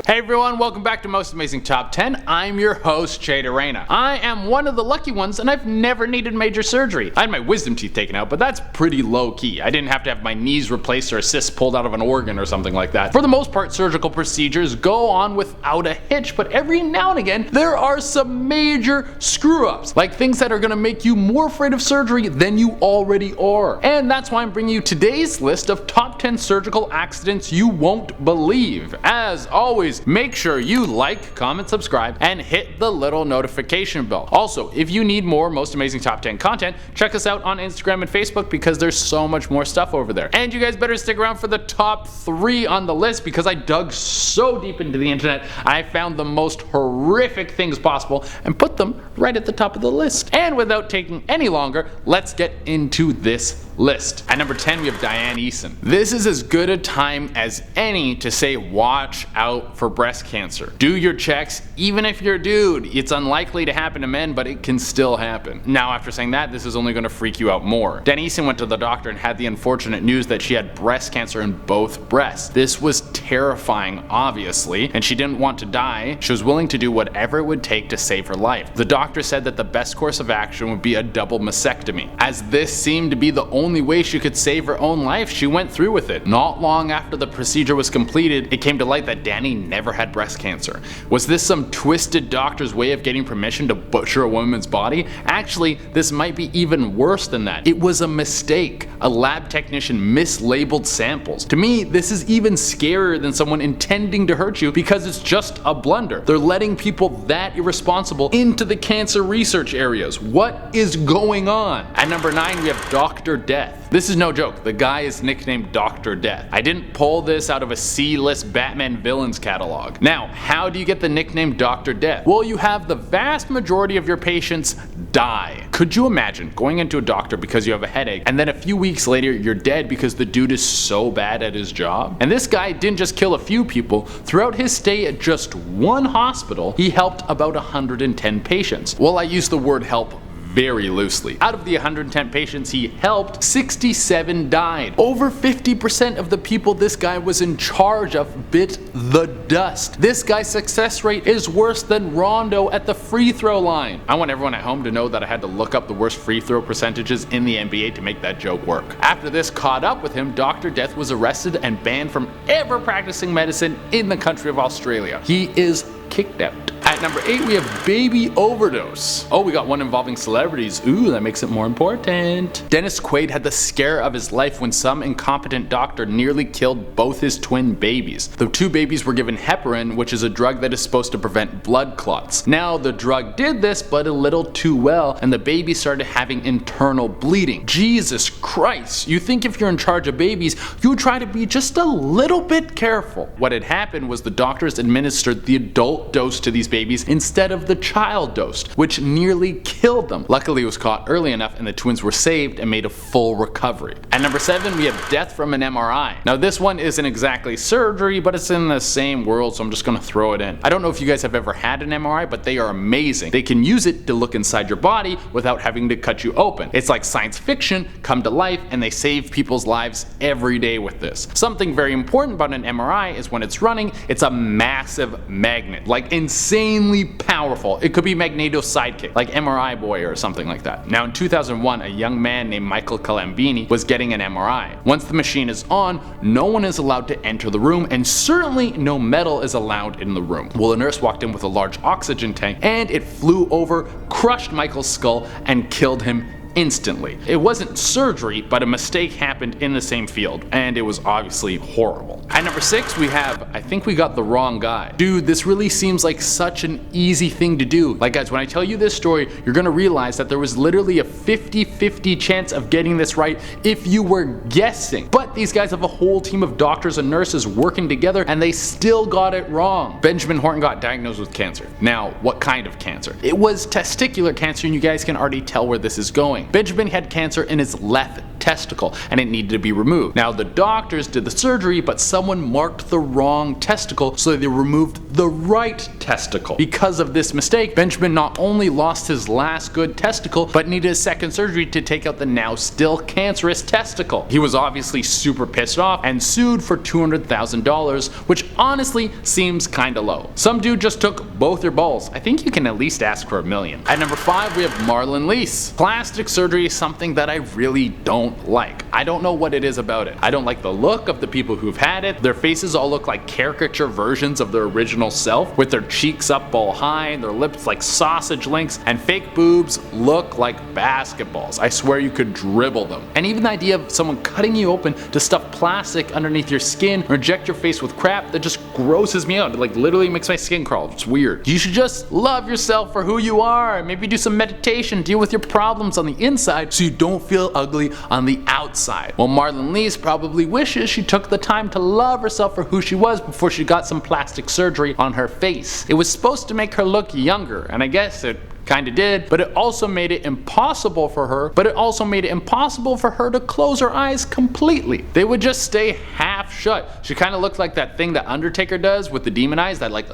Hey everyone, welcome back to Most Amazing Top 10. I'm your host, Jay Arena. I am one of the lucky ones and I've never needed major surgery. I had my wisdom teeth taken out, but that's pretty low key. I didn't have to have my knees replaced or a cyst pulled out of an organ or something like that. For the most part, surgical procedures go on without a hitch, but every now and again, there are some major screw-ups, like things that are gonna make you more afraid of surgery than you already are. And that's why I'm bringing you today's list of top 10 surgical accidents you won't believe. As always, make sure you like, comment, subscribe, and hit the little notification bell. Also, if you need more Most Amazing Top 10 content, check us out on Instagram and Facebook because there's so much more stuff over there. And you guys better stick around for the top 3 on the list because I dug so deep into the internet, I found the most horrific things possible and put them right at the top of the list. And without taking any longer, let's get into this list. At number 10, we have Diane Eason. This is as good a time as any to say watch out for breast cancer. Do your checks, even if you're a dude. It's unlikely to happen to men, but it can still happen. Now, after saying that, this is only going to freak you out more. Diane Eason went to the doctor and had the unfortunate news that she had breast cancer in both breasts. This was terrifying, obviously, and she didn't want to die. She was willing to do whatever it would take to save her life. The doctor said that the best course of action would be a double mastectomy. As this seemed to be the only way she could save her own life, she went through with it. Not long after the procedure was completed, it came to light that Danny never had breast cancer. Was this some twisted doctor's way of getting permission to butcher a woman's body? Actually, this might be even worse than that. It was a mistake. A lab technician mislabeled samples. To me, this is even scarier than someone intending to hurt you because it's just a blunder. They're letting people that irresponsible into the cancer research areas. What is going on? At number 9, we have Dr. Death. This is no joke. The guy is nicknamed Dr. Death. I didn't pull this out of a C-list Batman villains catalog. Now, how do you get the nickname Dr. Death? Well, you have the vast majority of your patients die. Could you imagine going into a doctor because you have a headache and then a few weeks later you're dead because the dude is so bad at his job? And this guy didn't just kill a few people. Throughout his stay at just one hospital, he helped about 110 patients. Well, I use the word help very loosely. Out of the 110 patients he helped, 67 died. Over 50% of the people this guy was in charge of bit the dust. This guy's success rate is worse than Rondo at the free throw line. I want everyone at home to know that I had to look up the worst free throw percentages in the NBA to make that joke work. After this caught up with him, Dr. Death was arrested and banned from ever practicing medicine in the country of Australia. He is kicked out. At number 8, we have baby overdose. Oh, we got one involving celebrities. Ooh, that makes it more important. Dennis Quaid had the scare of his life when some incompetent doctor nearly killed both his twin babies. The 2 babies were given heparin, which is a drug that is supposed to prevent blood clots. Now, the drug did this, but a little too well, and the babies started having internal bleeding. Jesus Christ, you think if you're in charge of babies, you would try to be just a little bit careful. What had happened was the doctors administered the adult dose to these babies instead of the child dose, which nearly killed them. Luckily, it was caught early enough and the twins were saved and made a full recovery. At number 7, we have death from an MRI. Now, this one isn't exactly surgery, but it's in the same world, so I'm just gonna throw it in. I don't know if you guys have ever had an MRI, but they are amazing. They can use it to look inside your body without having to cut you open. It's like science fiction come to life, and they save people's lives every day with this. Something very important about an MRI is when it's running, it's a massive magnet, like insanely powerful. It could be Magnato's sidekick, like MRI Boy or something like that. Now, in 2001, a young man named Michael Calambini was getting an MRI. Once the machine is on, no one is allowed to enter the room, and certainly no metal is allowed in the room. Well, a nurse walked in with a large oxygen tank, and it flew over, crushed Michael's skull, and killed him instantly. It wasn't surgery, but a mistake happened in the same field, and it was obviously horrible. At number 6, we have, I think we got the wrong guy. Dude, this really seems like such an easy thing to do. Like, guys, when I tell you this story, you're gonna realize that there was literally a 50-50 chance of getting this right if you were guessing. But these guys have a whole team of doctors and nurses working together, and they still got it wrong. Benjamin Horton got diagnosed with cancer. Now, what kind of cancer? It was testicular cancer, and you guys can already tell where this is going. morning. Benjamin had cancer in his left testicle and it needed to be removed. Now the doctors did the surgery, but someone marked the wrong testicle, so they removed the right testicle. Because of this mistake, Benjamin not only lost his last good testicle, but needed a second surgery to take out the now still cancerous testicle. He was obviously super pissed off and sued for $200,000, which honestly seems kinda low. Some dude just took both your balls. I think you can at least ask for $1 million. At number 5 we have MARLIN LEASE. Plastic surgery is something that I really don't like. I don't know what it is about it. I don't like the look of the people who've had it. Their faces all look like caricature versions of their original self, with their cheeks up all high, their lips like sausage links, and fake boobs look like basketballs. I swear you could dribble them. And even the idea of someone cutting you open to stuff plastic underneath your skin or inject your face with crap, that just grosses me out. It like literally makes my skin crawl. It's weird. You should just love yourself for who you are. Maybe do some meditation, deal with your problems on the inside so you don't feel ugly on the outside. Well, MARLIN LEASE probably wishes she took the time to love herself for who she was before she got some plastic surgery on her face. It was supposed to make her look younger, and I guess it kinda did, but it also made it impossible for her to close her eyes completely. They would just stay half shut. She kinda looked like that thing that Undertaker does with the demon eyes, that like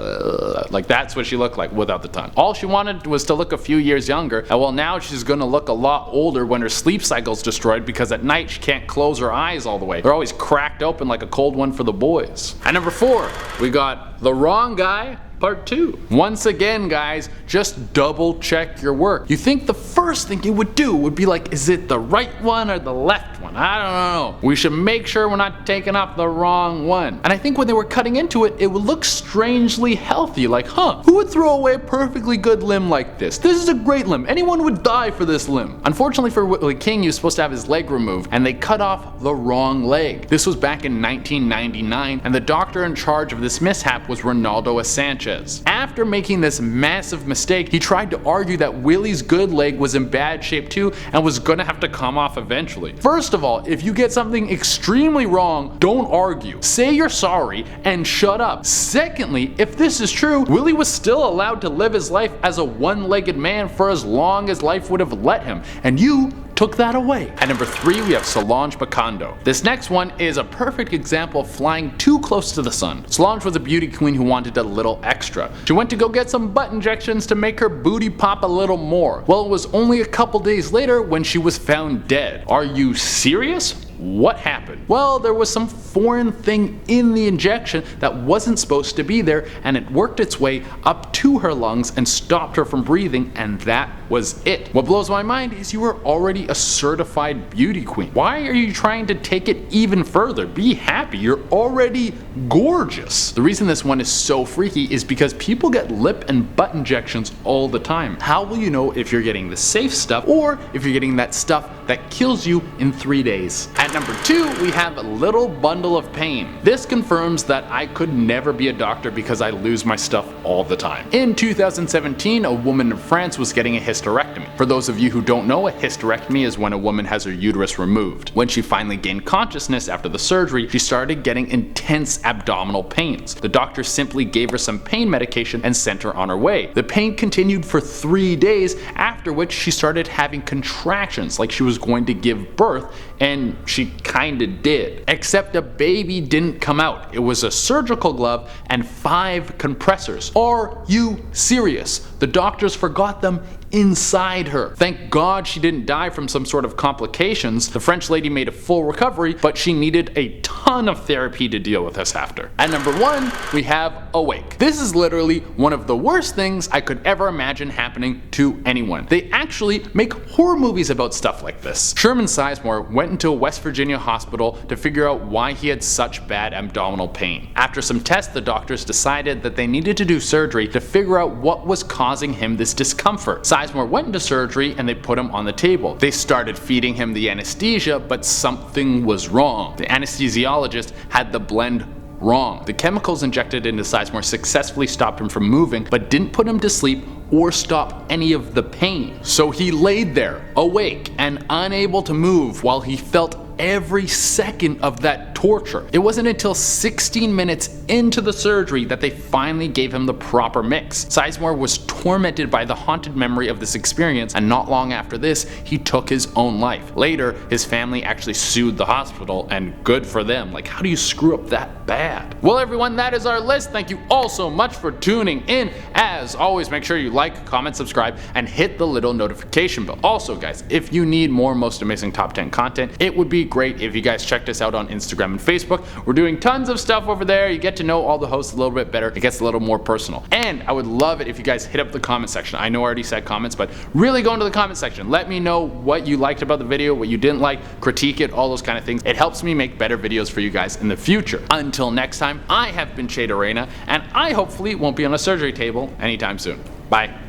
that's what she looked like without the tongue. All she wanted was to look a few years younger, and well, now she's gonna look a lot older when her sleep cycle's destroyed, because at night she can't close her eyes all the way. They're always cracked open like a cold one for the boys. At number 4, we got The Wrong Guy Part 2. Once again guys, just double check your work. You think the first thing you would do would be like, is it the right one or the left one? I don't know. We should make sure we're not taking off the wrong one. And I think when they were cutting into it, it would look strangely healthy. Like, who would throw away a perfectly good limb like this? This is a great limb. Anyone would die for this limb. Unfortunately for Willie King, he was supposed to have his leg removed, and they cut off the wrong leg. This was back in 1999, and the doctor in charge of this mishap was Ronaldo Sanchez. After making this massive mistake, he tried to argue that Willie's good leg was in bad shape too and was gonna have to come off eventually. First of all, if you get something extremely wrong, don't argue. Say you're sorry and shut up. Secondly, if this is true, Willie was still allowed to live his life as a one-legged man for as long as life would have let him, and you took that away. At number 3 we have Solange Macondo. This next one is a perfect example of flying too close to the sun. Solange was a beauty queen who wanted a little extra. She went to go get some butt injections to make her booty pop a little more. Well, it was only a couple days later when she was found dead. Are you serious? What happened? Well, there was some foreign thing in the injection that wasn't supposed to be there, and it worked its way up to her lungs and stopped her from breathing, and that was it. What blows my mind is you were already a certified beauty queen. Why are you trying to take it even further? Be happy, you're already gorgeous. The reason this one is so freaky is because people get lip and butt injections all the time. How will you know if you're getting the safe stuff or if you're getting that stuff that kills you in 3 days? At number 2, we have a little bundle of pain. This confirms that I could never be a doctor because I lose my stuff all the time. In 2017, a woman in France was getting a hysterectomy. For those of you who don't know, a hysterectomy is when a woman has her uterus removed. When she finally gained consciousness after the surgery, she started getting intense abdominal pains. The doctor simply gave her some pain medication and sent her on her way. The pain continued for 3 days, after which she started having contractions like she was going to give birth, and she kinda did. Except a baby didn't come out. It was a surgical glove and 5 compressors. Are you serious? The doctors forgot them inside her. Thank God she didn't die from some sort of complications. The French lady made a full recovery, but she needed a ton of therapy to deal with this after. At number 1, we have Awake. This is literally one of the worst things I could ever imagine happening to anyone. They actually make horror movies about stuff like this. Sherman Sizemore went into a West Virginia hospital to figure out why he had such bad abdominal pain. After some tests, the doctors decided that they needed to do surgery to figure out what was causing him this discomfort. Sizemore went into surgery and they put him on the table. They started feeding him the anesthesia, but something was wrong. The anesthesiologist had the blend wrong. The chemicals injected into Sizemore successfully stopped him from moving, but didn't put him to sleep or stop any of the pain. So he laid there, awake and unable to move, while he felt every second of that torture. It wasn't until 16 minutes into the surgery that they finally gave him the proper mix. Sizemore was tormented by the haunted memory of this experience, and not long after this, he took his own life. Later, his family actually sued the hospital, and good for them. Like, how do you screw up that bad? Well everyone, that is our list. Thank you all so much for tuning in. As always, make sure you like, comment, subscribe, and hit the little notification bell. Also guys, if you need more Most Amazing Top 10 content, it would be great if you guys checked us out on Instagram and Facebook. We're doing tons of stuff over there. You get to know all the hosts a little bit better. It gets a little more personal. And I would love it if you guys hit up the comment section. I know I already said comments, but really go into the comment section. Let me know what you liked about the video, what you didn't like, critique it, all those kind of things. It helps me make better videos for you guys in the future. Until next time, I have been Shade Arena, and I hopefully won't be on a surgery table anytime soon. Bye.